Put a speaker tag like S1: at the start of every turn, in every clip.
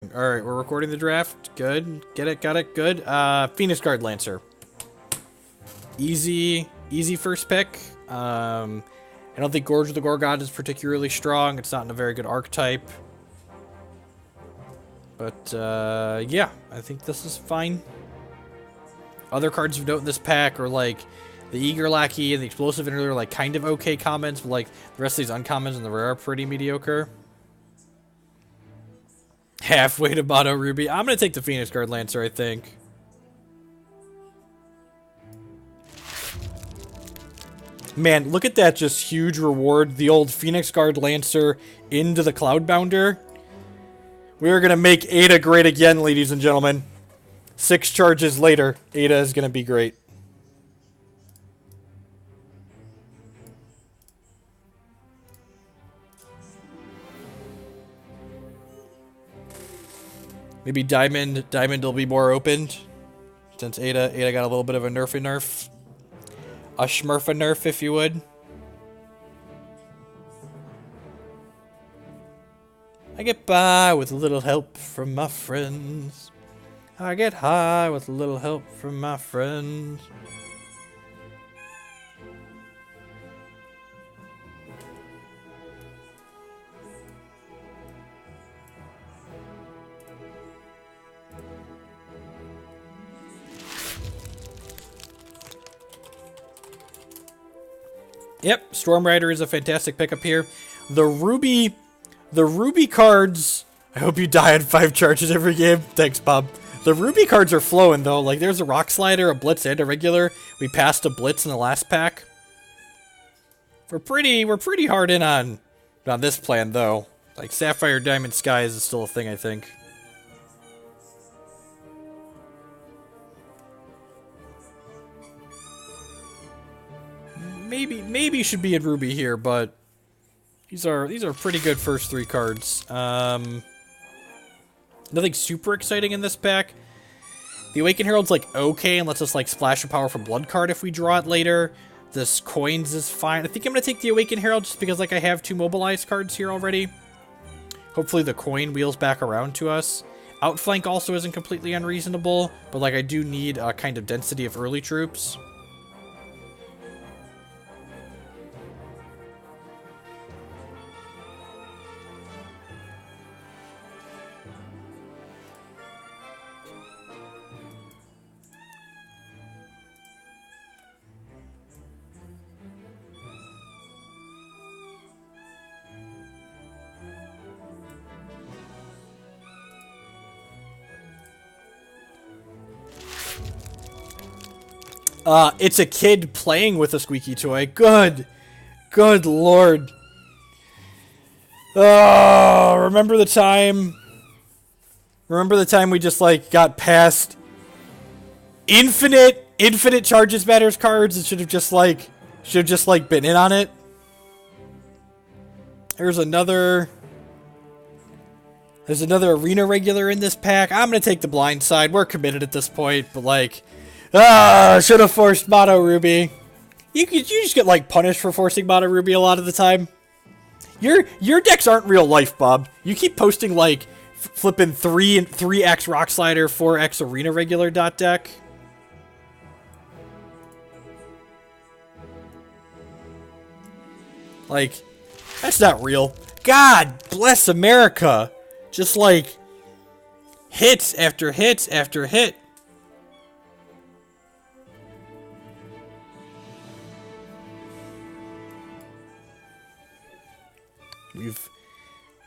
S1: Alright, we're recording the draft. Good. Get it, got it, good. Phoenix Guard Lancer. Easy first pick. I don't think Gorge of the Gorgon is particularly strong. It's not in a very good archetype. But, yeah, I think this is fine. Other cards of note in this pack are, like, the Eager Lackey and the Explosive Interlude are, like, kind of okay comments, but, like, the rest of these uncommons and the rare are pretty mediocre. Halfway to Mono Ruby. I'm going to take the Phoenix Guard Lancer, I think. Man, look at that just huge reward. The old Phoenix Guard Lancer into the Cloudbounder. We are going to make Ada great again, ladies and gentlemen. 6 charges later, Ada is going to be great. Maybe Diamond will be more opened. Since Ada got a little bit of a nerf. A Smurf nerf, if you would. I get by with a little help from my friends. I get high with a little help from my friends. Yep, Storm Rider is a fantastic pickup here. The Ruby cards. I hope you die at 5 charges every game. Thanks, Bob. The Ruby cards are flowing though. Like there's a Rock Slider, a Blitz, and a regular. We passed a Blitz in the last pack. We're pretty hard in on this plan though. Like Sapphire Diamond Skies is still a thing, I think. Maybe should be in Ruby here, but these are pretty good first 3 cards. Nothing super exciting in this pack. The Awakened Herald's like okay and lets us like splash a powerful blood card if we draw it later. This Coins is fine. I think I'm gonna take the Awakened Herald just because like I have 2 mobilized cards here already. Hopefully the coin wheels back around to us. Outflank also isn't completely unreasonable, but like I do need a kind of density of early troops. It's a kid playing with a squeaky toy. Good lord. Oh, remember the time we just like got past infinite charges matters cards and should have just like been in on it. There's another arena regular in this pack. I'm gonna take the blind side. We're committed at this point, but like should have forced Mono Ruby. You just get like punished for forcing Mono Ruby a lot of the time. Your decks aren't real life, Bob. You keep posting like flipping 3x Rock Slider, 4x Arena regular deck. Like that's not real. God bless America. Just like hits after hits after hit.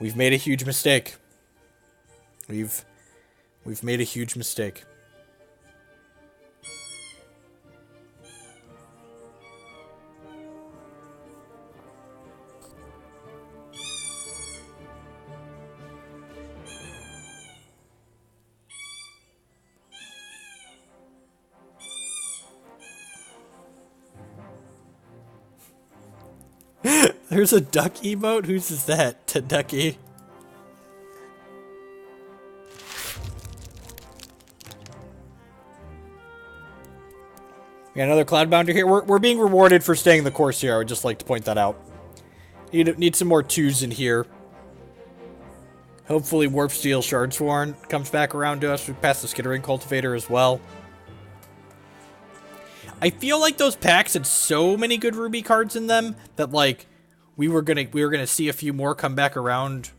S1: We've made a huge mistake. We've made a huge mistake. There's a duck emote? Whose is that? Ducky. We got another Cloudbounder here. We're being rewarded for staying the course here. I would just like to point that out. Need some more 2s in here. Hopefully Warp Steel Shardsworn comes back around to us. We passed the Skittering Cultivator as well. I feel like those packs had so many good Ruby cards in them that like we were gonna see a few more come back around.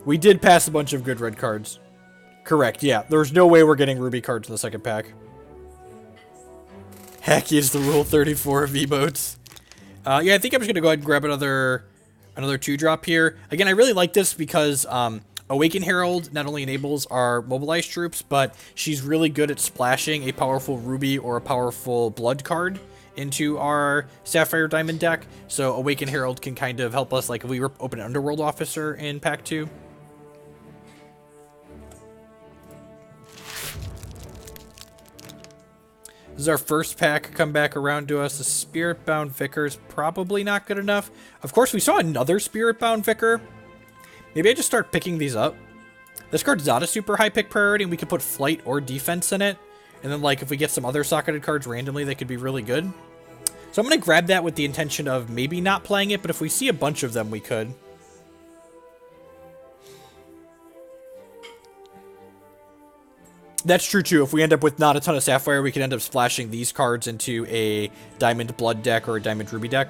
S1: We did pass a bunch of good red cards. Correct, yeah. There's no way we're getting Ruby cards in the second pack. Hacky is the Rule 34 of emotes. Yeah, I think I'm just gonna go ahead and grab another 2-drop here. Again, I really like this because Awaken Herald not only enables our mobilized troops, but she's really good at splashing a powerful Ruby or a powerful Blood card into our Sapphire Diamond deck. So Awaken Herald can kind of help us, like if we open an Underworld Officer in pack 2. This is our first pack come back around to us. The Spirit-Bound Vicar's probably not good enough. Of course, we saw another Spirit-Bound Vicar. Maybe I just start picking these up. This card's not a super high pick priority, and we could put Flight or Defense in it. And then, like, if we get some other socketed cards randomly, they could be really good. So I'm going to grab that with the intention of maybe not playing it, but if we see a bunch of them, we could. That's true, too. If we end up with not a ton of Sapphire, we could end up splashing these cards into a Diamond Blood deck or a Diamond Ruby deck.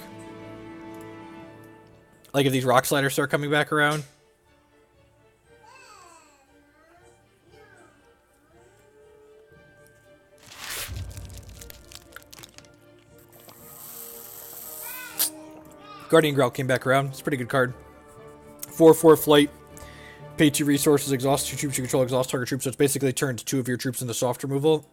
S1: Like if these Rock Sliders start coming back around. Guardian Growl came back around. It's a pretty good card. 4/4 Flight. Pay 2 resources, exhaust 2 troops, you control exhaust target troops, so it's basically turns 2 of your troops into soft removal.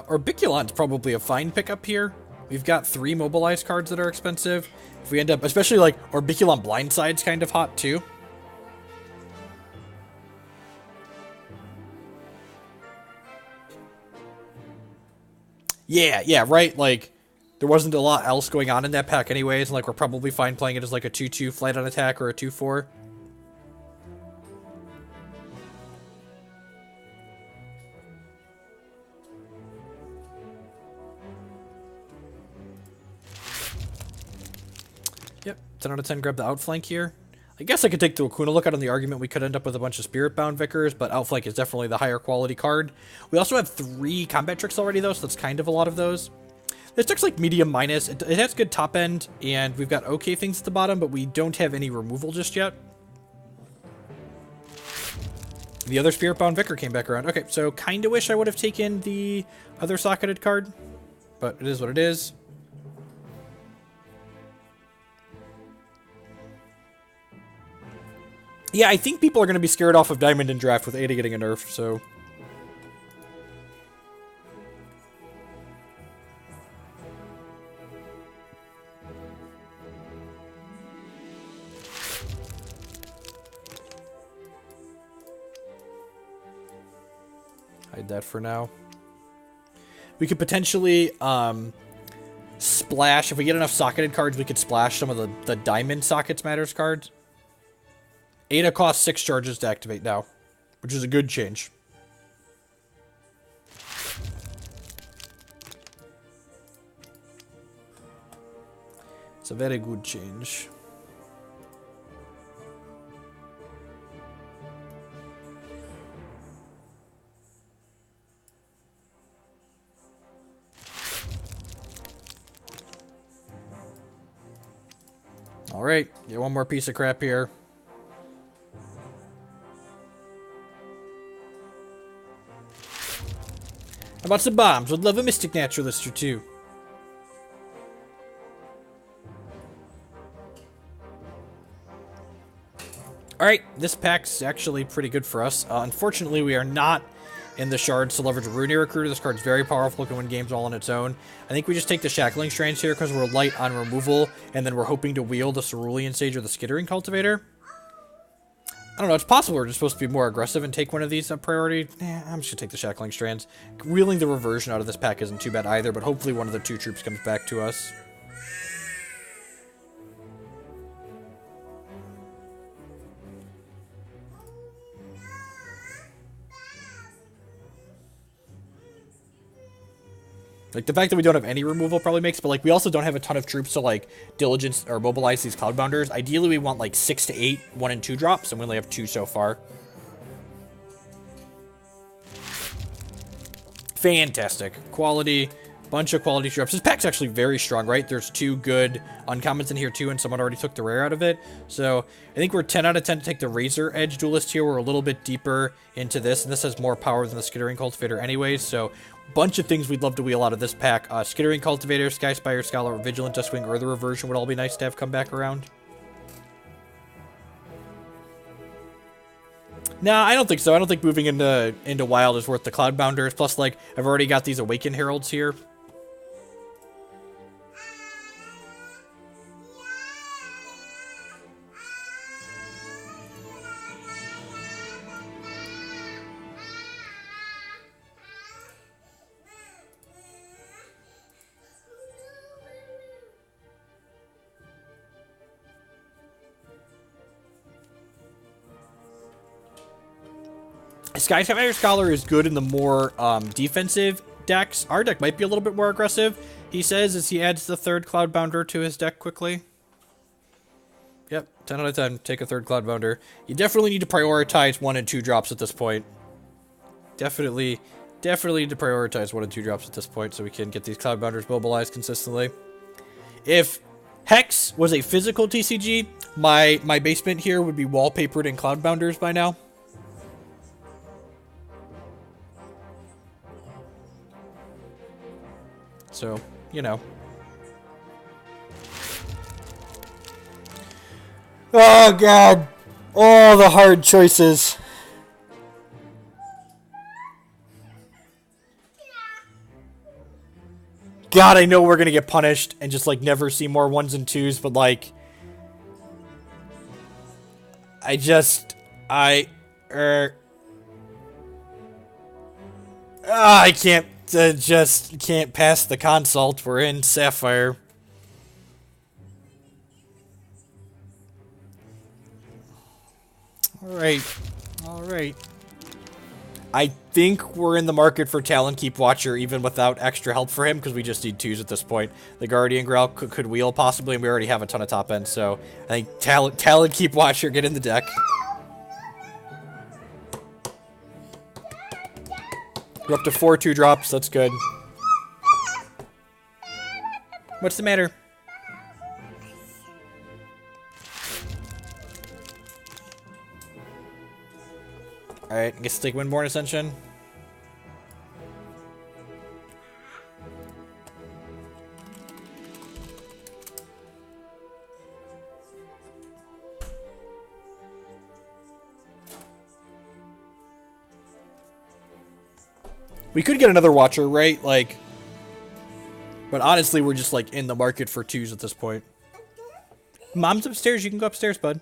S1: Orbiculan's probably a fine pickup here. We've got 3 mobilized cards that are expensive. If we end up, especially like Orbiculan Blindside's kind of hot too. Yeah, right? Like, there wasn't a lot else going on in that pack anyways, and like we're probably fine playing it as like a 2/2 Flight on attack or a 2/4. Yep, 10 out of 10 grab the outflank here. I guess I could take the Akuna look out on the argument we could end up with a bunch of Spirit-Bound Vicars, but outflank is definitely the higher quality card. We also have 3 combat tricks already though, so that's kind of a lot of those. This deck's like medium minus. It has good top end, and we've got okay things at the bottom, but we don't have any removal just yet. The other Spirit-Bound Vicar came back around. Okay, so kind of wish I would have taken the other socketed card, but it is what it is. Yeah, I think people are going to be scared off of Diamond in Draft with Ada getting a nerf, so... Hide that for now. We could potentially, splash. If we get enough socketed cards, we could splash some of the Diamond Sockets Matters cards. Ada costs 6 charges to activate now, which is a good change. It's a very good change. All right, get one more piece of crap here. How about some bombs? Would love a Mystic Naturalist or 2. Alright, this pack's actually pretty good for us. Unfortunately, we are not in the shards to leverage Runic Recruiter. This card's very powerful, can win games all on its own. I think we just take the Shackling Strands here because we're light on removal, and then we're hoping to wield the Cerulean Sage or the Skittering Cultivator. I don't know, it's possible we're just supposed to be more aggressive and take one of these priority. I'm just gonna take the Shackling Strands. Wheeling the Reversion out of this pack isn't too bad either, but hopefully one of the 2 troops comes back to us. Like, the fact that we don't have any removal probably makes, but, like, we also don't have a ton of troops to, like, diligence or mobilize these Cloudbounders. Ideally, we want, like, 6 to 8 1 and 2 drops, and we only have 2 so far. Fantastic. Quality. Bunch of quality drops. This pack's actually very strong, right? There's 2 good uncommons in here, too, and someone already took the rare out of it. So, I think we're 10 out of 10 to take the Razor Edge Duelist here. We're a little bit deeper into this, and this has more power than the Skittering Cultivator anyways, so bunch of things we'd love to wheel out of this pack. Skittering Cultivator, Sky Spire, Scholar, Vigilant Dustwing, or the Reversion would all be nice to have come back around. Nah, I don't think so. I don't think moving into Wild is worth the Cloudbounders. Plus, like, I've already got these Awaken Heralds here. Sky Spire Scholar is good in the more defensive decks. Our deck might be a little bit more aggressive, he says, as he adds the 3rd Cloudbounder to his deck quickly. Yep, 10 out of 10. Take a 3rd Cloudbounder. You definitely need to prioritize 1 and 2 drops at this point. Definitely need to prioritize 1 and 2 drops at this point so we can get these Cloudbounders mobilized consistently. If Hex was a physical TCG, my basement here would be wallpapered in Cloudbounders by now. So, you know. Oh, God. All the hard choices. God, I know we're going to get punished and just, like, never see more 1s and 2s, but, like, I can't. Just can't pass the consult. We're in Sapphire. Alright. I think we're in the market for Talonkeep Watcher even without extra help for him, because we just need 2s at this point. The Guardian Growl could wheel possibly, and we already have a ton of top end, so I think Talonkeep Watcher, get in the deck. We're up to 4 2-drops. That's good. What's the matter? Alright, I guess take Windborn Ascension. We could get another Watcher, right? Like, but honestly, we're just, like, in the market for 2s at this point. Mom's upstairs. You can go upstairs, bud.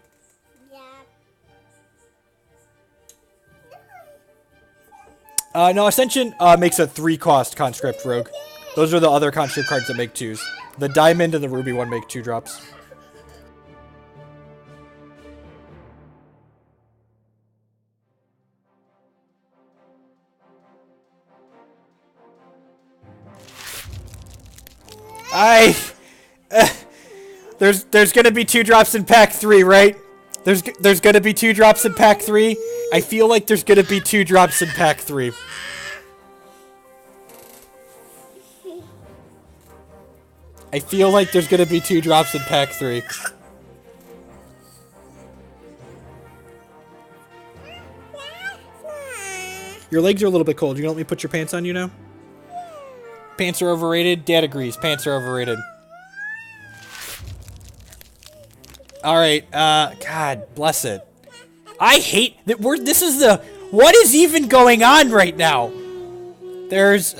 S1: No, Ascension makes a 3-cost Conscript Rogue. Those are the other Conscript cards that make 2s. The Diamond and the Ruby one make 2-drops. There's gonna be 2-drops in pack 3, right? There's gonna be 2-drops in pack 3. I feel like there's gonna be 2-drops in pack 3. I feel like there's gonna be 2-drops in pack 3. Your legs are a little bit cold. You gonna let me put your pants on you now? Pants are overrated. Dad agrees. Pants are overrated. Alright, God bless it. I hate that this is the... What is even going on right now? There's...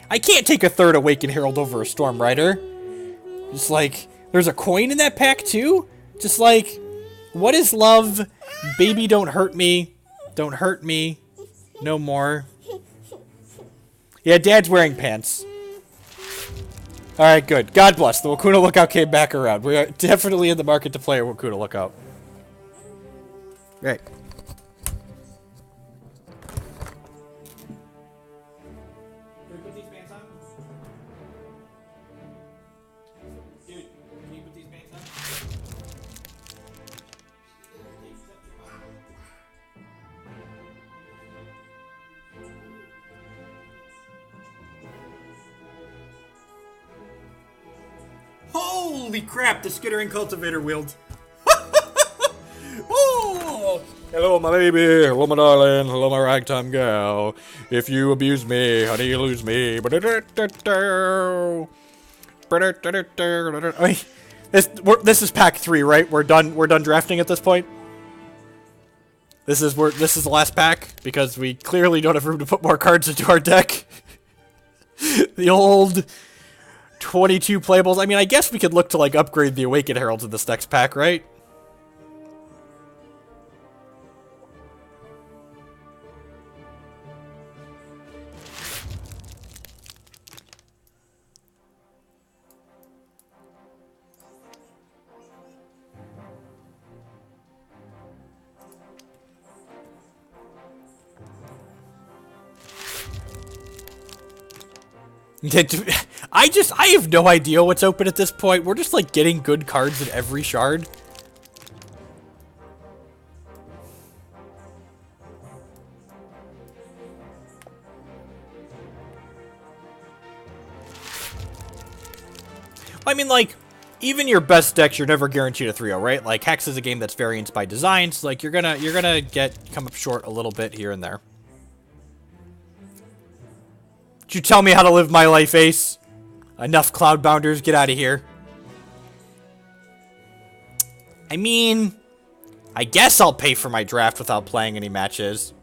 S1: I can't take a 3rd Awakened Herald over a Storm Rider. Just like... There's a coin in that pack too? Just like... What is love? Baby, don't hurt me. Don't hurt me. No more. Yeah, Dad's wearing pants. Alright, good. God bless. The Wakuna Lookout came back around. We are definitely in the market to play a Wakuna Lookout. Right. Can we put these pants on? Dude, can you put these pants on? Holy crap, the skittering cultivator wield. Oh! Hello, my baby. Hello, my darling. Hello, my ragtime gal. If you abuse me, honey, you lose me. I mean, this is pack 3, right? We're done drafting at this point. This is the last pack because we clearly don't have room to put more cards into our deck. The old 22 playables. I mean, I guess we could look to like upgrade the Awakened Heralds in this next pack, right? I have no idea what's open at this point. We're just like getting good cards in every shard. I mean, like, even your best decks, you're never guaranteed a 3-0, right? Like, Hex is a game that's variance by design, so like you're gonna come up short a little bit here and there. Did you tell me how to live my life, Ace? Enough Cloudbounders, get out of here. I mean, I guess I'll pay for my draft without playing any matches.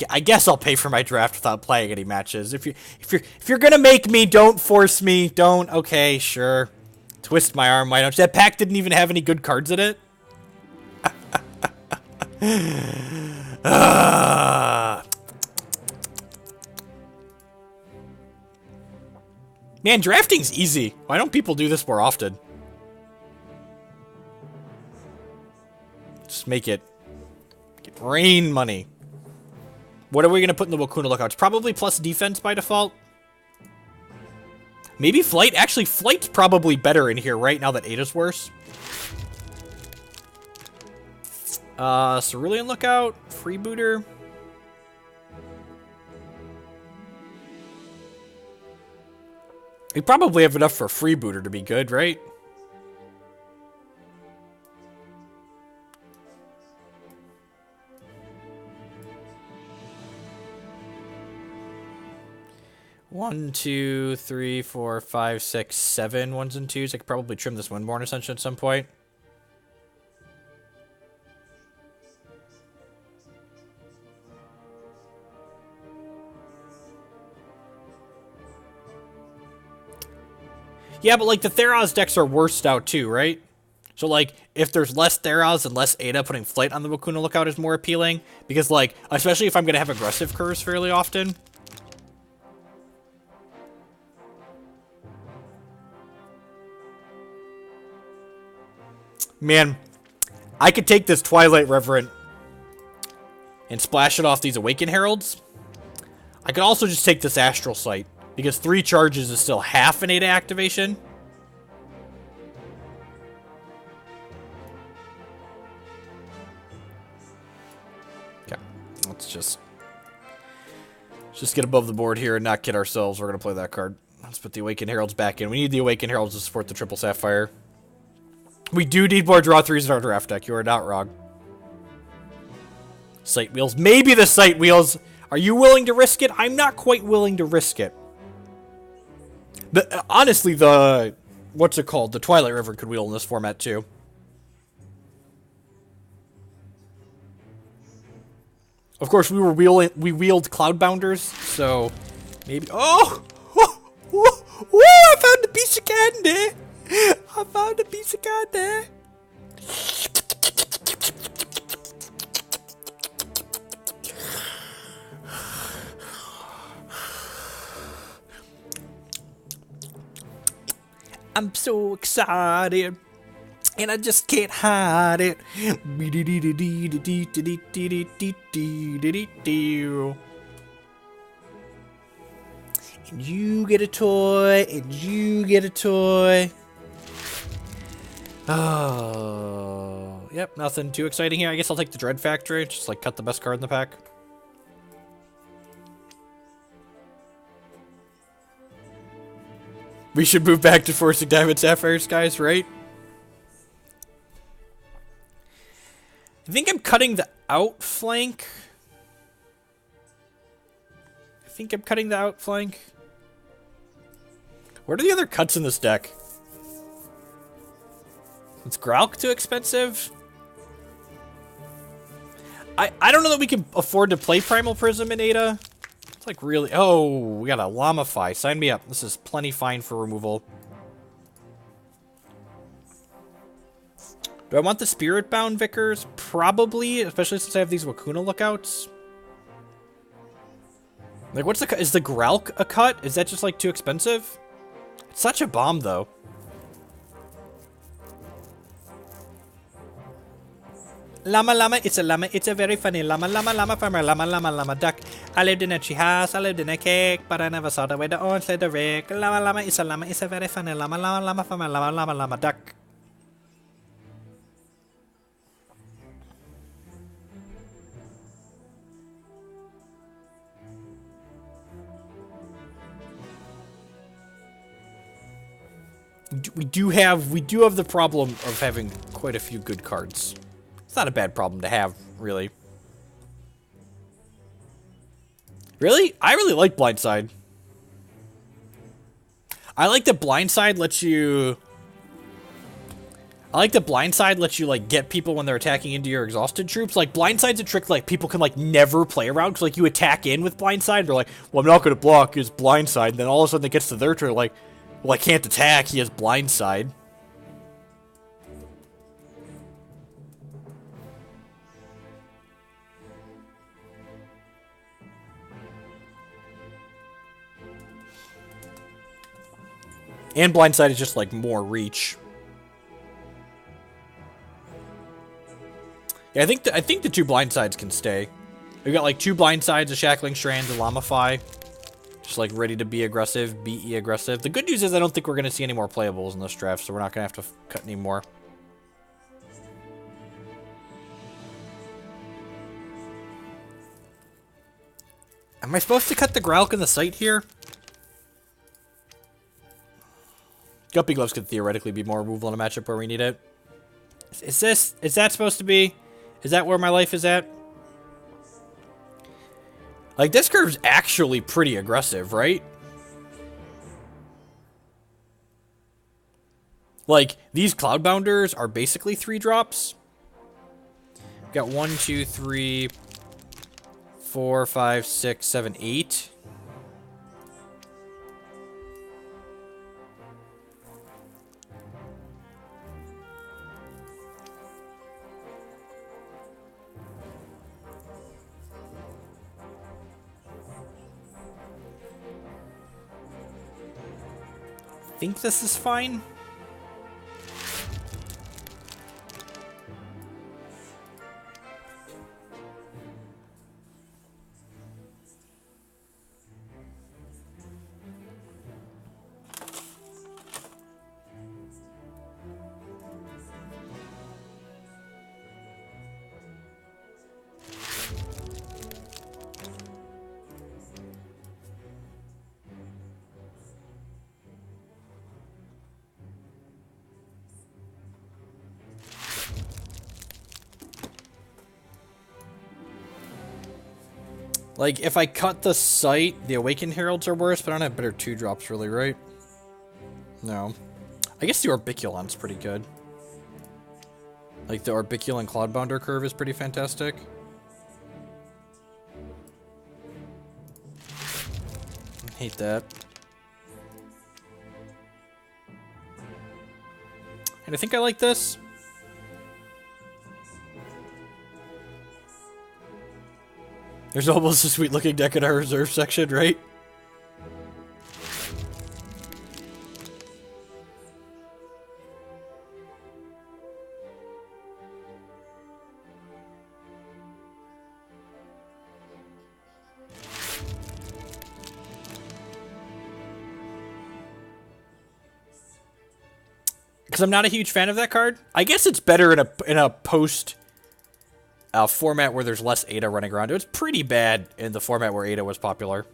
S1: I guess I'll pay for my draft without playing any matches. If you're gonna make me, don't force me. Don't. Okay, sure. Twist my arm. Why don't you? That pack didn't even have any good cards in it. Man, drafting's easy. Why don't people do this more often? Just make it rain money. What are we going to put in the Wakuna Lookout? It's probably plus defense by default. Maybe flight? Actually, flight's probably better in here, right? Now that Ada's worse. Cerulean Lookout. Freebooter. We probably have enough for Freebooter to be good, right? One, two, three, four, five, six, seven ones and twos. I could probably trim this Windborn Ascension at some point. Yeah, but like the Theros decks are worst out too, right? So like if there's less Theros and less Ada, putting Flight on the Wakuna Lookout is more appealing. Because like, especially if I'm going to have aggressive curves fairly often. Man, I could take this Twilight Reverend and splash it off these Awakened Heralds. I could also just take this Astral Sight, because 3 charges is still half an Ada activation. Okay, let's just get above the board here and not kid ourselves. We're going to play that card. Let's put the Awakened Heralds back in. We need the Awakened Heralds to support the Triple Sapphire. We do need more draw 3s in our draft deck. You are not wrong. Sight Wheels. Maybe the Sight Wheels. Are you willing to risk it? I'm not quite willing to risk it. Honestly, what's it called? The Twilight River could wheel in this format too. Of course, we wheeled Cloudbounders, so maybe. Oh! I found a piece of candy! I found a piece of candy! I'm so excited, and I just can't hide it. And you get a toy, and you get a toy. Oh, yep, nothing too exciting here. I guess I'll take the Dread Factory, just like cut the best card in the pack. We should move back to forcing Diamond Sapphires, guys, right? I think I'm cutting the outflank. What are the other cuts in this deck? Is Gralk too expensive? I don't know that we can afford to play Primal Prism in Ada. It's like really... Oh, we got a Lamify. Sign me up. This is plenty fine for removal. Do I want the Spirit-Bound Vicars? Probably, especially since I have these Wakuna lookouts. Like, what's the cut? Is the Gralk a cut? Is that just, like, too expensive? It's such a bomb, though. Llama, it's a very funny llama farmer, llama duck. I lived in a tree house, I lived in a cake, but I never saw the way the orange led the rick. Llama, it's a very funny llama farmer, llama duck. We do have the problem of having quite a few good cards. It's not a bad problem to have, really. Really? I really like Blindside. I like that Blindside lets you... like, get people when they're attacking into your exhausted troops. Like, Blindside's a trick, like, people can, like, never play around. Because, like, you attack in with Blindside, they're like, well, I'm not going to block his Blindside. And then all of a sudden it gets to their turn, like, well, I can't attack, he has Blindside. And Blindside is just, like, more reach. Yeah, I think the two Blindsides can stay. We've got, like, two Blindsides, a Shackling Strand, a Lamify. Just, like, ready to be aggressive, BE aggressive. The good news is I don't think we're going to see any more playables in this draft, so we're not going to have to cut any more. Am I supposed to cut the Gralk in the site here? Guppy Gloves could theoretically be more removal in a matchup where we need it. Is that supposed to be? Is that where my life is at? Like, this curve's actually pretty aggressive, right? Like, these Cloudbounders are basically 3 drops. We've got 1, 2, 3, 4, 5, 6, 7, 8. I think this is fine. Like, if I cut the site, the Awakened Heralds are worse, but I don't have better 2-drops really, right? No. I guess the Orbiculan's pretty good. Like, the Orbiculan Cloudbounder curve is pretty fantastic. I hate that. And I think I like this. There's almost a sweet looking deck in our reserve section, right? Because I'm not a huge fan of that card. I guess it's better in a post format where there's less Ada running around. It was pretty bad in the format where Ada was popular.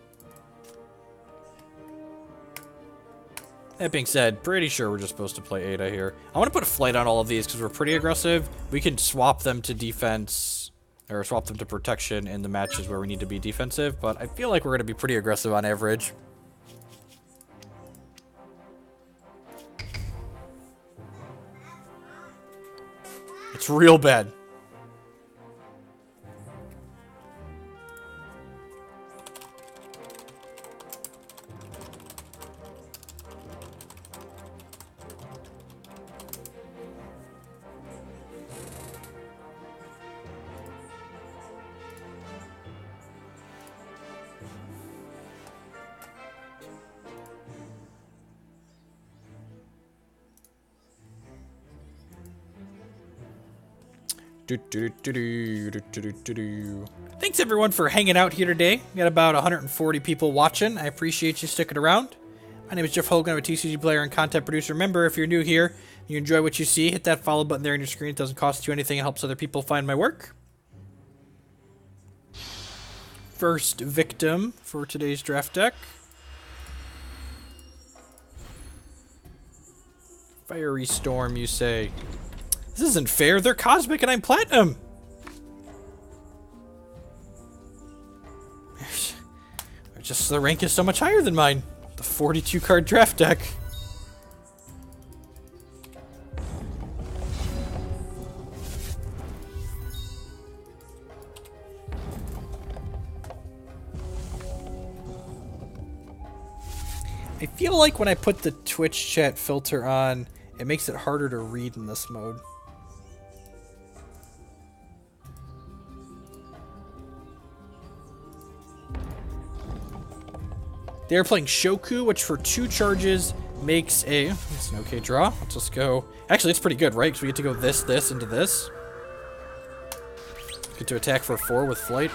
S1: That being said, pretty sure we're just supposed to play Ada here. I want to put a flight on all of these because we're pretty aggressive. We can swap them to defense, or swap them to protection in the matches where we need to be defensive, but I feel like we're going to be pretty aggressive on average. It's real bad. Thanks everyone for hanging out here today. We got about 140 people watching. I appreciate you sticking around. My name is Jeff Hogan. I'm a TCG player and content producer. Remember, if you're new here and you enjoy what you see, hit that follow button there on your screen. It doesn't cost you anything. It helps other people find my work. First victim for today's draft deck. Fiery Storm, you say. This isn't fair. They're Cosmic and I'm Platinum. Just the rank is so much higher than mine. The 42 card draft deck. I feel like when I put the Twitch chat filter on, it makes it harder to read in this mode. They're playing Shoku, which for 2 charges makes it's an okay draw. Let's just go. Actually, it's pretty good, right? Because we get to go this, into this. Get to attack for 4 with flight.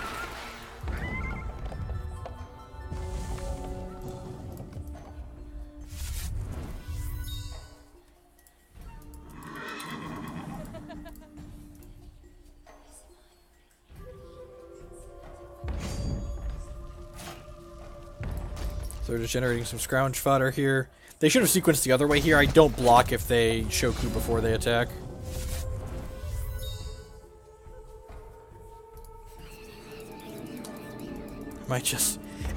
S1: So they're just generating some scrounge fodder here. They should have sequenced the other way here. I don't block if they Shoku before they attack.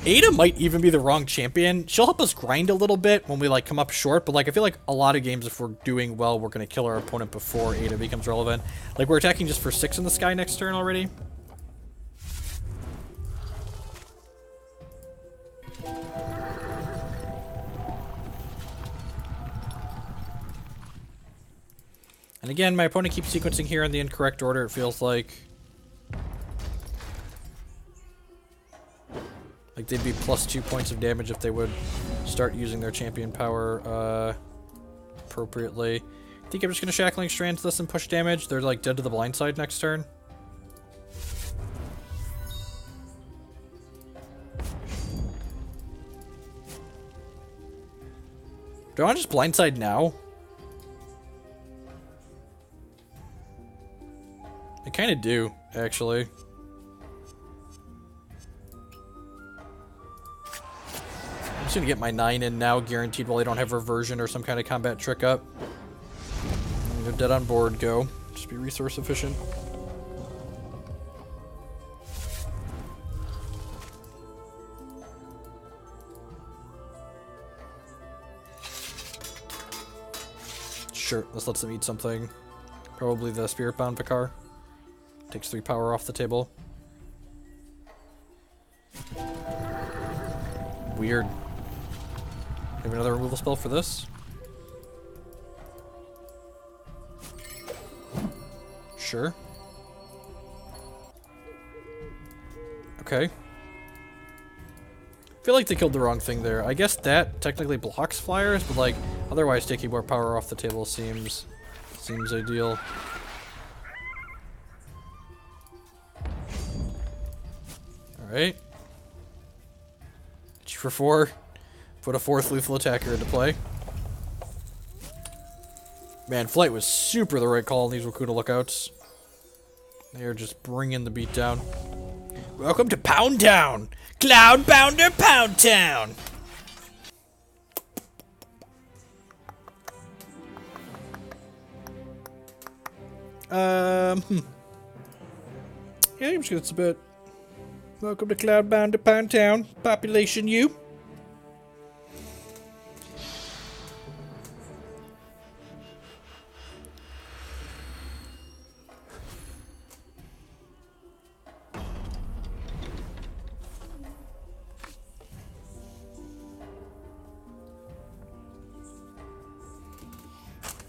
S1: Ada might even be the wrong champion. She'll help us grind a little bit when we like come up short, but like I feel like a lot of games if we're doing well, we're gonna kill our opponent before Ada becomes relevant. Like we're attacking just for 6 in the sky next turn already. And again, my opponent keeps sequencing here in the incorrect order, it feels like. Like they'd be plus 2 points of damage if they would start using their champion power appropriately. I think I'm just going to Shackling Strands this and push damage. They're like dead to the blind side next turn. Do I want to just blindside now? I kind of do, actually. I'm just gonna get my 9 in now, guaranteed while I don't have reversion or some kind of combat trick up. Go dead on board, go. Just be resource efficient. Sure, let's let them eat something. Probably the Spirit Bound Vicar. Takes 3 power off the table. Weird. Have another removal spell for this? Sure. Okay. I feel like they killed the wrong thing there. I guess that technically blocks flyers, but like otherwise taking more power off the table seems ideal. Alright. G for 4. Put a 4th lethal attacker into play. Man, Flight was super the right call on these Wakuna lookouts. They are just bringing the beat down. Welcome to Pound Town! Cloudbounder Pound Town! Yeah, I'm sure that's a bit. Welcome to Cloudbounder Pound Town. Population U.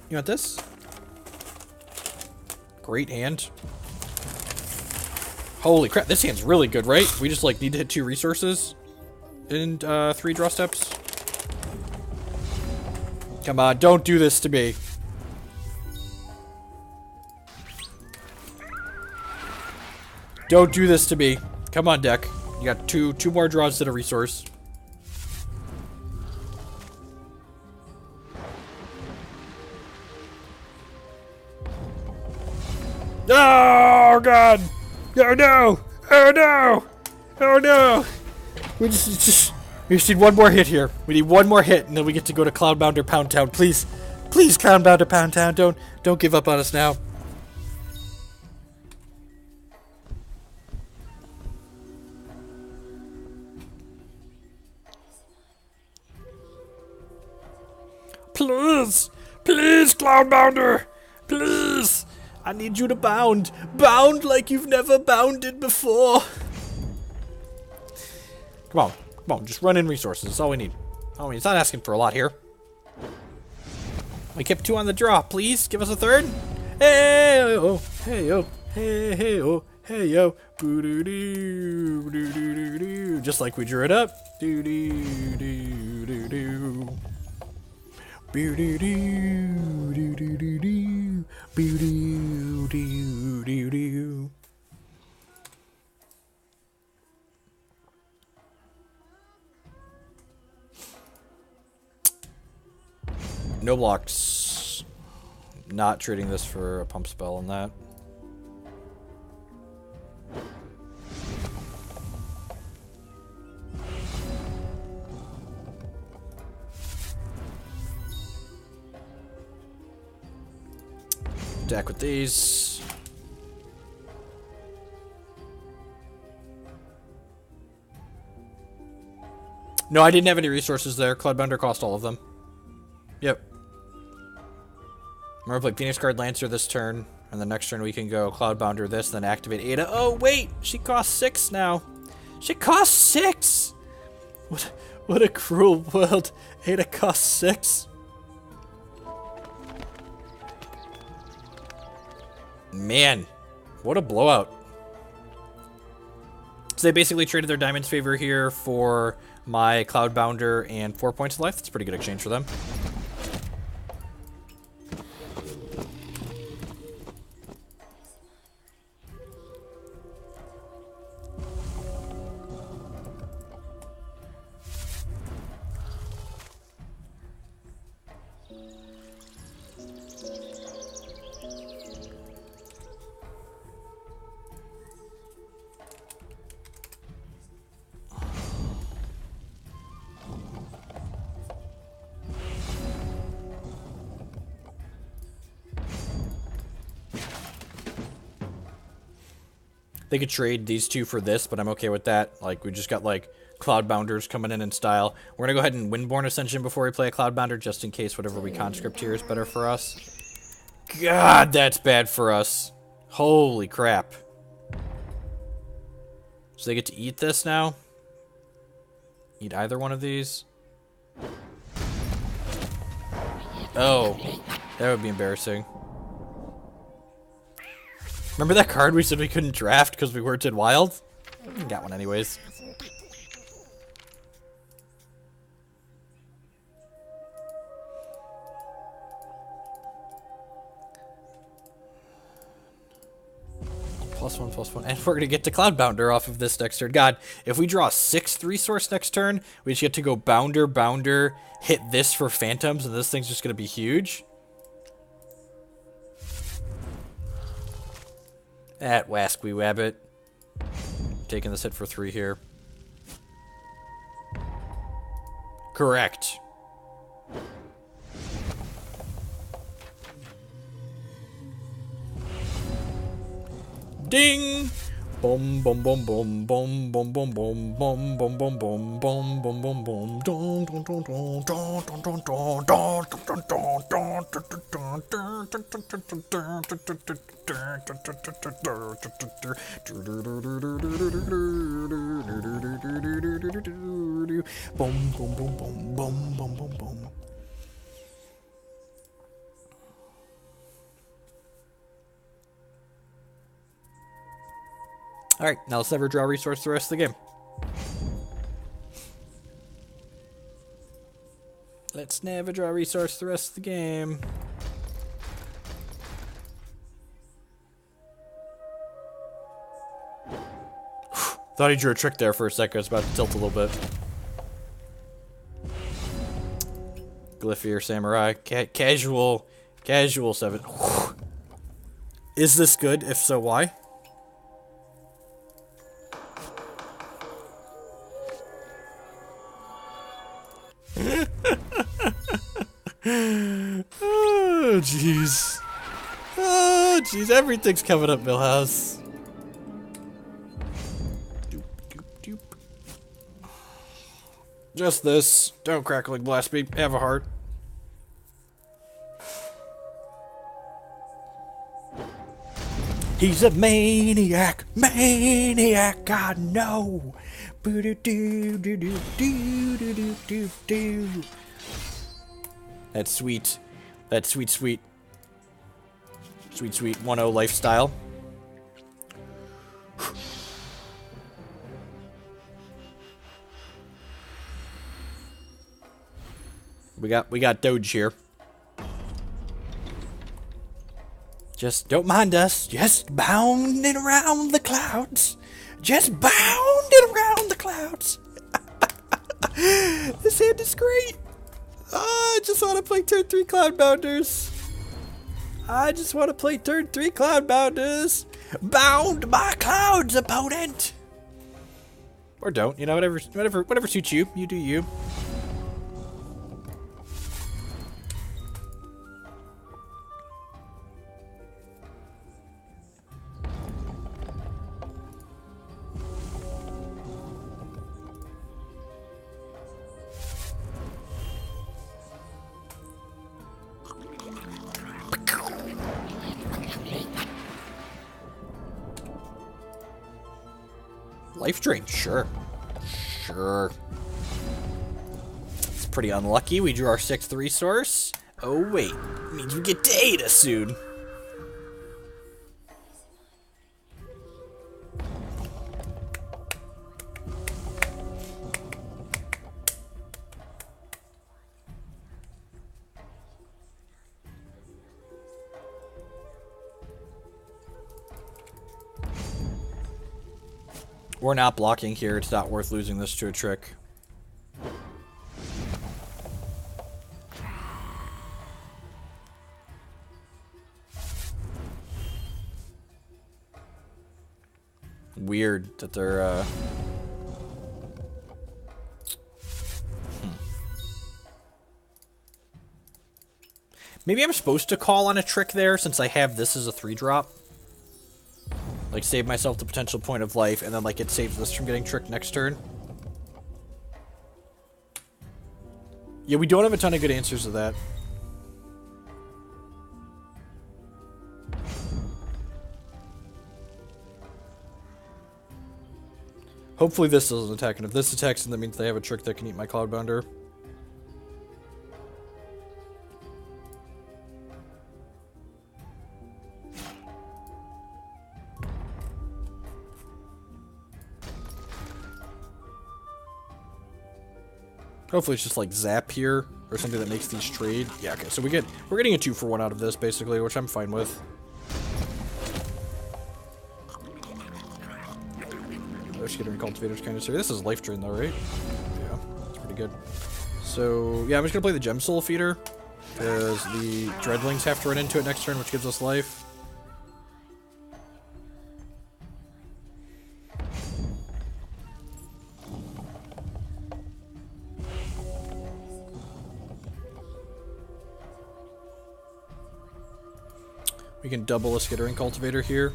S1: You want this? Great hand. Holy crap, this hand's really good, right? We just, like, need to hit 2 resources in 3 draw steps. Come on, don't do this to me. Don't do this to me. Come on, deck. You got two more draws to the resource. Oh, God! Oh, no! Oh, no! Oh, no! We just need one more hit here. We need one more hit, and then we get to go to Cloudbounder Pound Town. Please. Please, Cloudbounder Pound Town. Don't give up on us now. Please! Please, Cloudbounder! Please! I need you to bound. Bound like you've never bounded before. Come on, just run in resources. That's all we need. I mean, it's not asking for a lot here. We kept 2 on the draw. Please give us a 3rd. Hey oh, hey oh, hey oh, hey oh, boo doo doo, doo doo doo doo. Just like we drew it up. Doo doo doo doo doo. Boo doo doo doo doo doo doo. Boo doo doo doo doo. No blocks. Not trading this for a pump spell on that. Deck with these. No, I didn't have any resources there. Cloudbounder cost all of them. Yep. I'm gonna play Phoenix Guard Lancer this turn, and the next turn we can go Cloudbounder this, then activate Ada. Oh wait, she costs 6 now. She costs 6. What a cruel world. Ada costs 6. Man, what a blowout. So they basically traded their Diamond's Favor here for my Cloudbounder and 4 points of life. That's a pretty good exchange for them. They could trade these 2 for this, but I'm okay with that. Like, we just got, like, Cloudbounders coming in style. We're going to go ahead and Windborn Ascension before we play a Cloudbounder, just in case whatever we conscript here is better for us. God, that's bad for us. Holy crap. So they get to eat this now? Eat either one of these? Oh, that would be embarrassing. Remember that card we said we couldn't draft because we weren't in Wild? We got one anyways. +1/+1. And we're going to get to Cloudbounder off of this next turn. God, if we draw 6th resource next turn, we just get to go Bounder, hit this for Phantoms, and this thing's just going to be huge. At Wasky Wabbit. Taking this hit for 3 here. Correct. Ding! Boom, boom, boom, boom, boom, boom, boom, boom, boom, boom, boom, boom, boom, boom, boom, boom, don, don, don, don, don, don, don, don, don, don, don, boom, boom, boom, boom, boom, boom, boom, boom. Alright, now let's never draw resource the rest of the game. Let's never draw resource the rest of the game. Thought he drew a trick there for a second. I was about to tilt a little bit. Glyphier Samurai. Casual 7. Is this good? If so, why? Oh, jeez. Oh, jeez. Everything's coming up, Millhouse. Doop, doop, doop. Just this. Don't crackling blast me. Have a heart. He's a maniac. Maniac. I know. Boo-doo-doo-doo-doo-doo-doo-doo-doo. That sweet 1-0 lifestyle. We got Doge here. Just don't mind us. Just bounding around the clouds. Just bounding around the clouds. This hand is great. Oh, I just want to play turn 3 Cloudbounders. I just want to play turn 3 Cloudbounders. Bound my clouds, opponent. Or don't. You know, whatever suits you. You do you. Life drain, sure. Sure. It's pretty unlucky. We drew our 6th resource. Oh, wait. It means we get data soon. We're not blocking here. It's not worth losing this to a trick. Weird that they're, Maybe I'm supposed to call on a trick there since I have this as a 3-drop. Like, save myself the potential point of life, and then, like, it saves this from getting tricked next turn. Yeah, we don't have a ton of good answers to that. Hopefully this doesn't attack, and if this attacks, then that means they have a trick that can eat my Cloudbounder. Hopefully it's just like Zap here, or something that makes these trade. Yeah, okay, so we're getting a 2-for-1 out of this, basically, which I'm fine with. Let's get Cultivator's kind of serious. This is Life Drain though, right? Yeah, that's pretty good. So, yeah, I'm just gonna play the Gem Soul Feeder, because the Dreadlings have to run into it next turn, which gives us life. We can double a Skittering Cultivator here.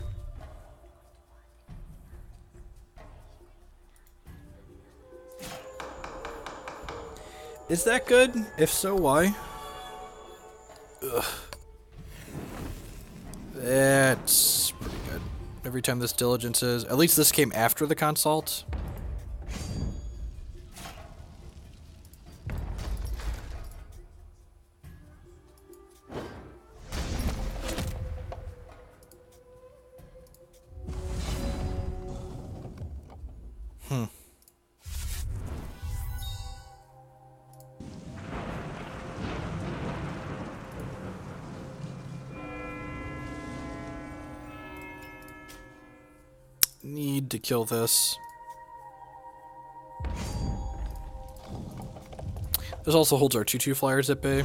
S1: Is that good? If so, why? Ugh. That's pretty good. Every time this diligence is... At least this came after the consult. Need to kill this. This also holds our 2/2 flyers at bay.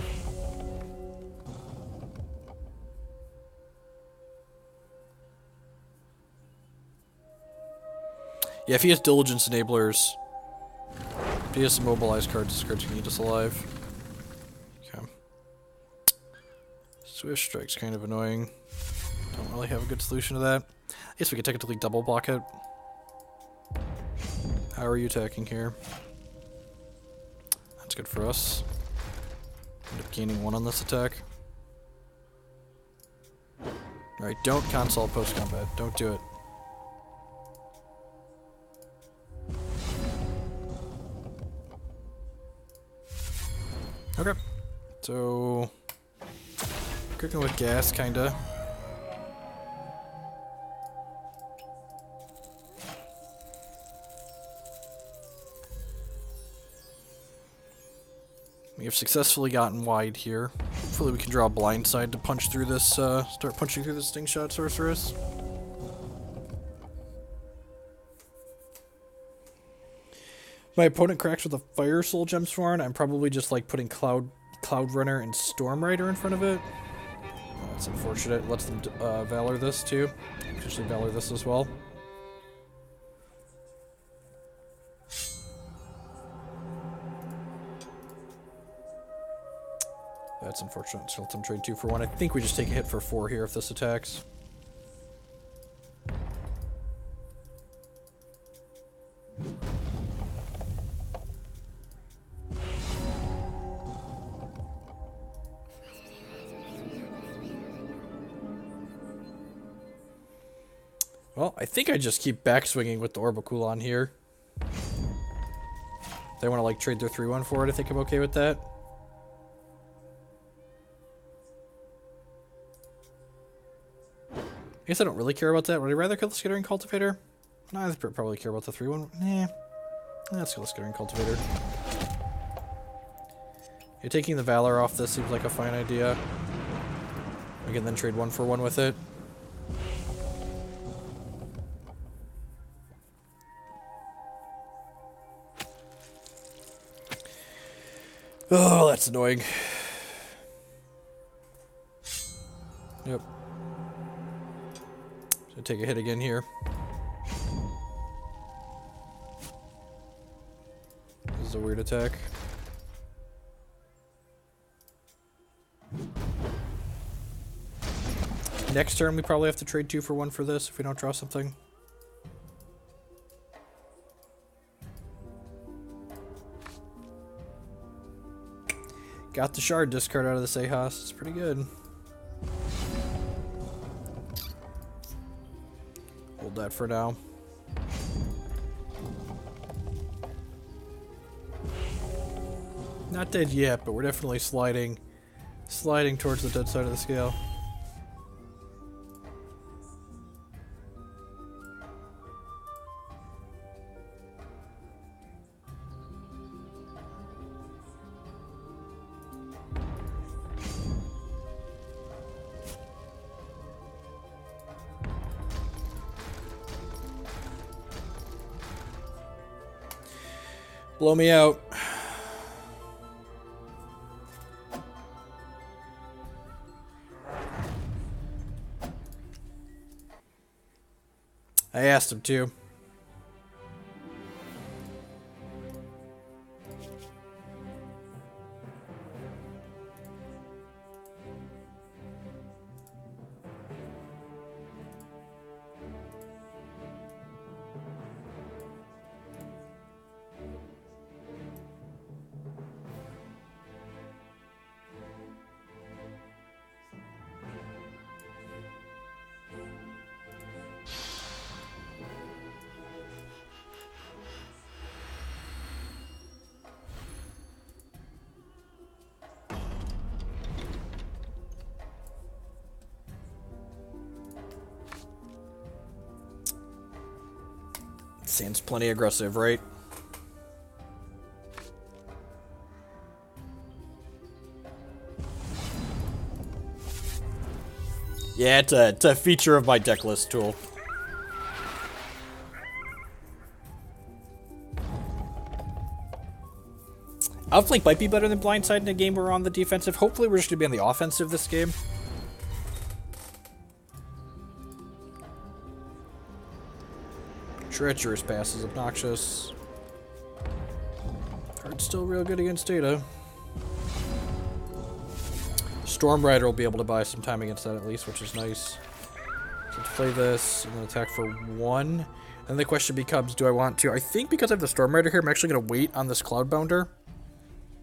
S1: Yeah, if he has diligence enablers, if he has some mobilized cards, this card's gonna eat us alive. Okay. Swift Strike's kind of annoying. Don't really have a good solution to that. I guess we could technically double block it. How are you attacking here? That's good for us. End up gaining 1 on this attack. Alright, don't console post-combat. Don't do it. Okay. So... cooking with gas, kinda. We have successfully gotten wide here. Hopefully we can draw a blind side to punch through this, start punching through this Sting Shot Sorceress. My opponent cracks with a Fire Soul Gemsworn. I'm probably just like putting Cloud Runner and Storm Rider in front of it. That's unfortunate. Let's them Valor this too. Potentially Valor this as well. That's unfortunate. So let them trade 2 for 1. I think we just take a hit for 4 here if this attacks. Well, I think I just keep backswinging with the Orbiculon here. They want to like trade their 3/1 for it. I think I'm okay with that. I guess I don't really care about that. Would I rather kill the Skittering Cultivator? No, I probably care about the 3/1. Nah. Let's kill the Skittering Cultivator. Yeah, taking the Valor off this seems like a fine idea. We can then trade 1 for 1 with it. Oh, that's annoying. Yep. So take a hit again here. This is a weird attack. Next turn we probably have to trade 2 for 1 for this if we don't draw something. Got the Shard discard out of the Sejas. It's pretty good. Hold that for now. Not dead yet, but we're definitely sliding towards the dead side of the scale. Blow me out. I asked him to. Seems plenty aggressive, right? Yeah, it's a feature of my deck list tool. Outflank might be better than Blindside in a game where we're on the defensive. Hopefully we're just going to be on the offensive this game. Treacherous Pass is obnoxious. Card's still real good against Data. Storm Rider will be able to buy some time against that at least, which is nice. So let's play this and then attack for 1. And the question becomes, do I want to? I think because I have the Storm Rider here, I'm actually going to wait on this Cloudbounder.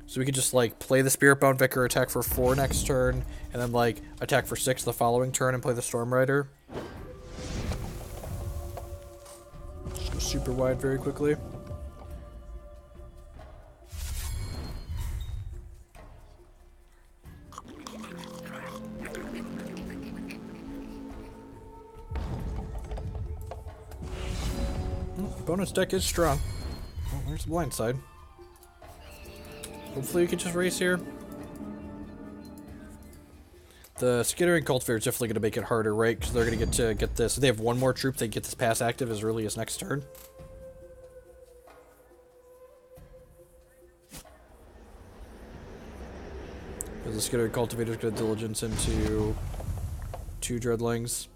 S1: So we could just, like, play the Spiritbound Vicar, attack for 4 next turn, and then, like, attack for 6 the following turn and play the Storm Rider. Just go super wide very quickly. Bonus deck is strong. Oh, there's the blind side. Hopefully we can just race here. The Skittering Cultivator is definitely going to make it harder, right? Because they're going to get this. If they have one more troop, they get this pass active as early as next turn. Because the Skittering Cultivator is going to diligence into 2 Dreadlings.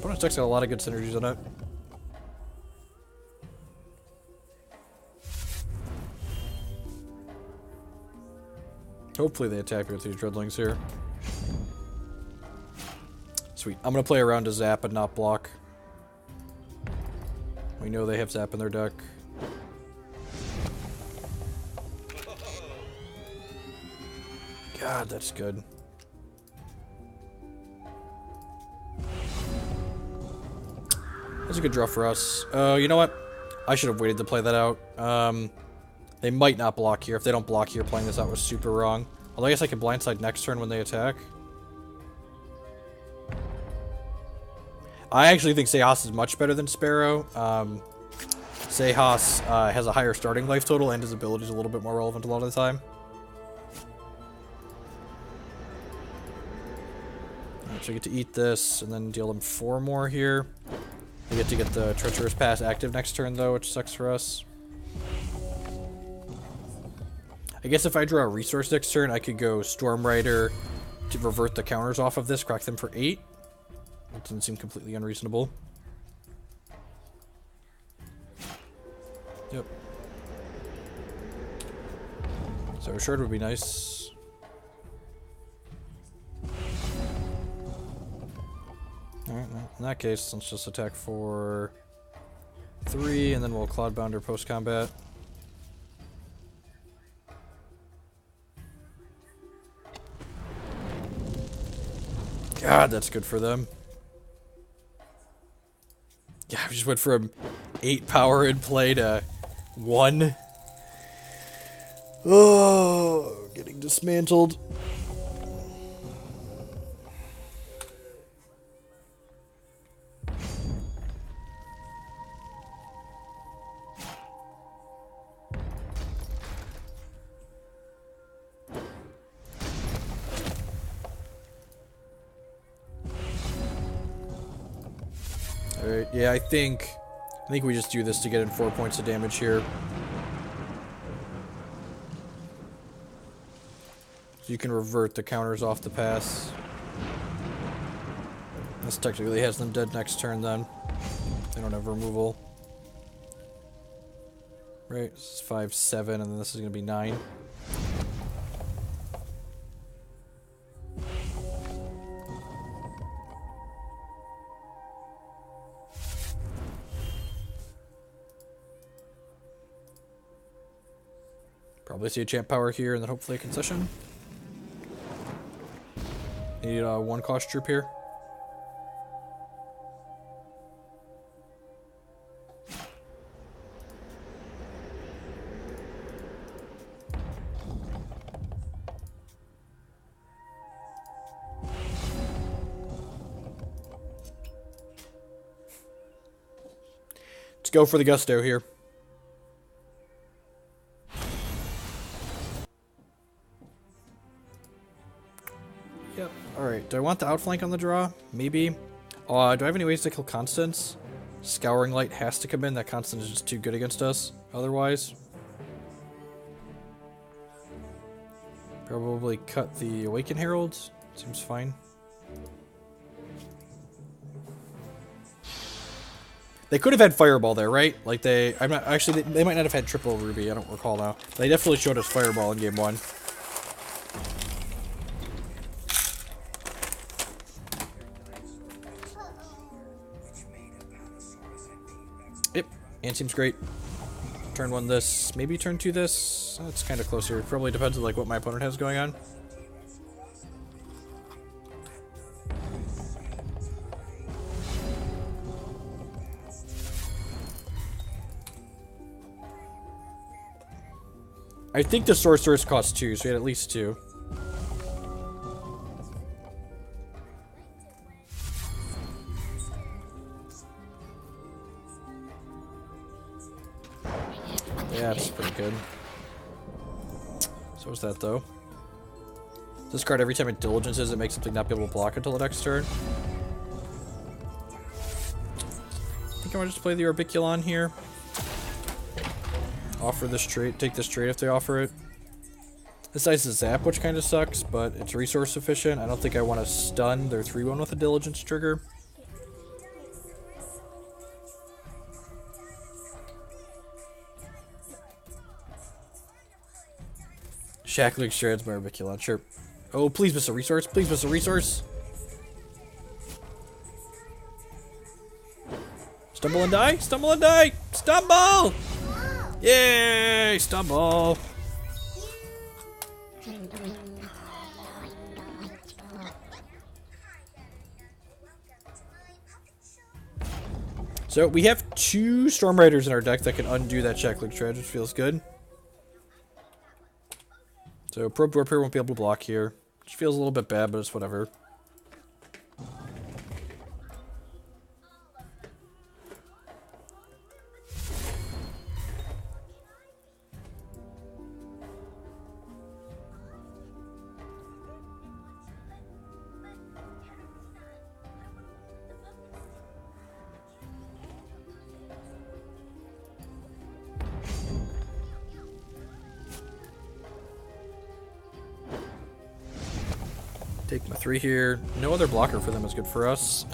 S1: Bonus deck's got a lot of good synergies on it. Hopefully they attack with these Dreadlings here. Sweet. I'm going to play around to zap and not block. We know they have zap in their deck. God, that's good. That's a good draw for us. You know what? I should have waited to play that out. They might not block here. If they don't block here, playing this out was super wrong. Although I guess I can blindside next turn when they attack. I actually think Sejas is much better than Sparrow. Sejas has a higher starting life total and his ability is a little bit more relevant a lot of the time. Alright, so I get to eat this and then deal them 4 more here. We get to get the Treacherous Pass active next turn though, which sucks for us. I guess if I draw a resource next turn, I could go Storm Rider to revert the counters off of this, crack them for 8. That doesn't seem completely unreasonable. Yep. So a shard would be nice. Alright, well, in that case, let's just attack for 3, and then we'll Cloudbounder post-combat. God, that's good for them. Yeah, I just went from 8 power in play to 1. Oh, getting dismantled. Alright, yeah, I think we just do this to get in 4 points of damage here. So you can revert the counters off the pass. This technically has them dead next turn then. They don't have removal. Right, this is 5, 7, and then this is going to be 9. Probably see a champ power here, and then hopefully a concession. Need a 1-cost troop here. Let's go for the gusto here. Yep. Alright, do I want the outflank on the draw? Maybe. Do I have any ways to kill Constance? Scouring Light has to come in. That Constance is just too good against us otherwise. Probably cut the Awaken Heralds. Seems fine. They could have had Fireball there, right? Like I'm not actually. They might not have had triple Ruby. I don't recall now. They definitely showed us Fireball in game 1. Yep, and seems great. Turn 1 this, maybe turn 2 this. It's kind of closer. It probably depends on like what my opponent has going on. I think the Sorceress costs 2, so we had at least 2. Yeah, it's pretty good. So is that, though. Discard every time it diligences, it makes something not be able to block until the next turn. I think I want to just play the Orbiculon here. Offer this trait, take this trait if they offer it. This dice is zap, which kind of sucks, but it's resource efficient. I don't think I want to stun their 3-1 with a diligence trigger. Shackling Strands, my Orbiculon, sure. Oh, please miss a resource, please miss a resource. Stumble and die, stumble and die, stumble! Yay! Stumble! So we have 2 Storm Riders in our deck that can undo that Shackling Strand, which feels good. So Probe Warrior won't be able to block here, which feels a little bit bad, but it's whatever. Take my 3 here. No other blocker for them is good for us.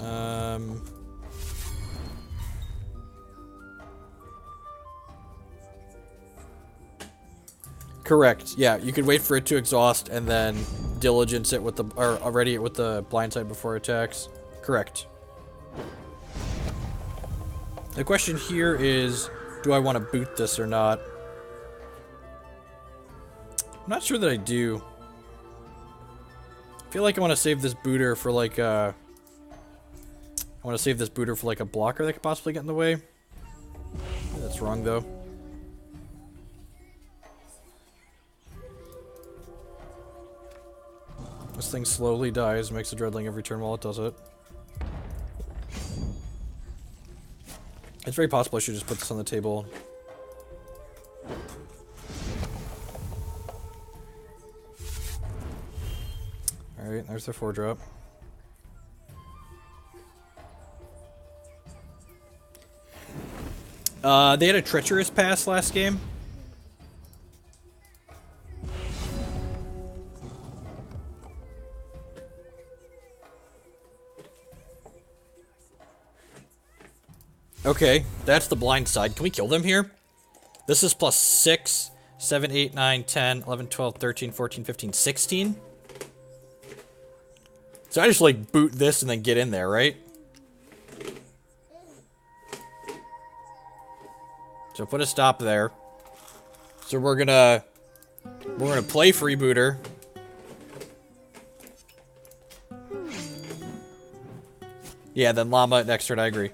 S1: Correct. Yeah, you could wait for it to exhaust and then diligence it with the ready it with the blindside before it attacks. Correct. The question here is, do I want to boot this or not? I'm not sure that I do. I feel like I want to save this booter for like a blocker that could possibly get in the way. That's wrong though. This thing slowly dies, makes a Dreadling every turn while it does it. It's very possible I should just put this on the table. Alright, there's their 4-drop. They had a Treacherous Pass last game. Okay, that's the blind side. Can we kill them here? This is plus 6, 7, 8, 9, 10, 11, 12, 13, 14, 15, 16. So I just like boot this and then get in there, right? So put a stop there. So we're gonna play Freebooter. Yeah, then Llama next turn, I agree.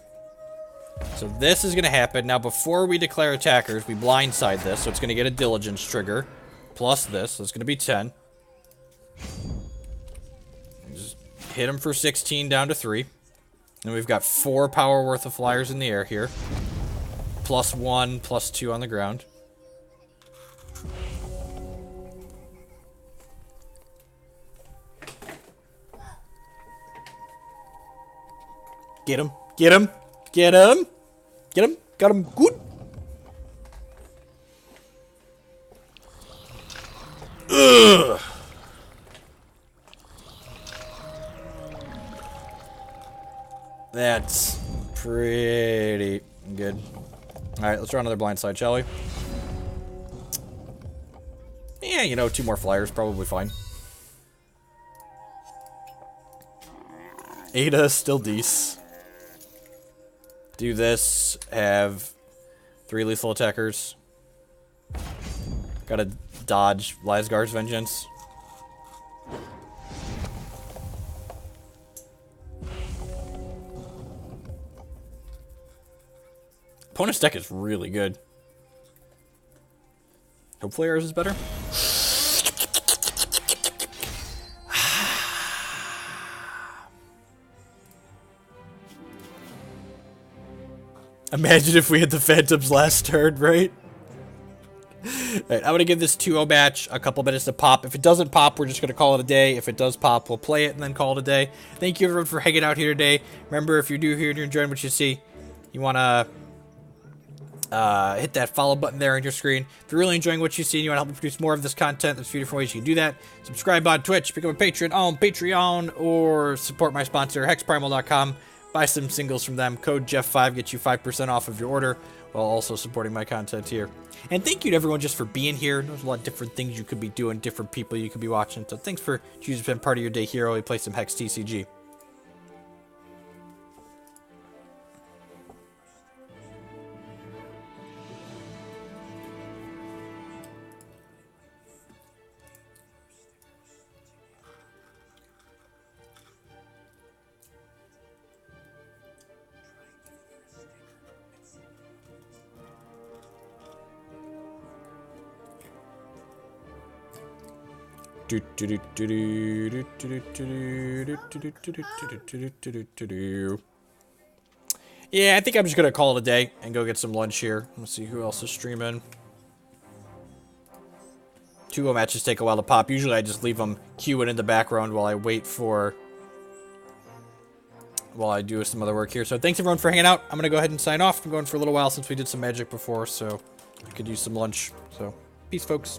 S1: So this is gonna happen. Now before we declare attackers, we blindside this, so it's gonna get a diligence trigger. Plus this, so it's gonna be 10. Just hit him for 16 down to 3. And we've got 4 power worth of flyers in the air here. +1, +2 on the ground. Get him. Get him. Get him. Get him. Got him. Good. Ugh. That's pretty good. Alright, let's draw another blind side, shall we? Yeah, you know, 2 more flyers, probably fine. Ada, still decent. Do this, have 3 lethal attackers. Gotta dodge Lasgar's Vengeance. Opponent's deck is really good. Hopefully ours is better. Imagine if we had the Phantoms last turn, right? Alright, I'm gonna give this 2-0 match a couple minutes to pop. If it doesn't pop, we're just gonna call it a day. If it does pop, we'll play it and then call it a day. Thank you everyone for hanging out here today. Remember, if you're new here and you're enjoying what you see, you wanna hit that follow button there on your screen. If you're really enjoying what you see and you want to help me produce more of this content, there's a few different ways you can do that. Subscribe on Twitch, become a patron on Patreon, or support my sponsor, hexprimal.com. Buy some singles from them. Code Jeff5 gets you 5% off of your order, while also supporting my content here. And thank you to everyone just for being here. There's a lot of different things you could be doing, different people you could be watching. So thanks for choosing to spend part of your day here while we play some Hex TCG. Yeah, I think I'm just gonna call it a day and go get some lunch here. Let's see who else is streaming. 2-0 matches take a while to pop. Usually I just leave them queuing in the background while I wait for... while I do some other work here. So thanks everyone for hanging out. I'm gonna go ahead and sign off. I'm going for a little while since we did some Magic before, so I could use some lunch. So, peace folks.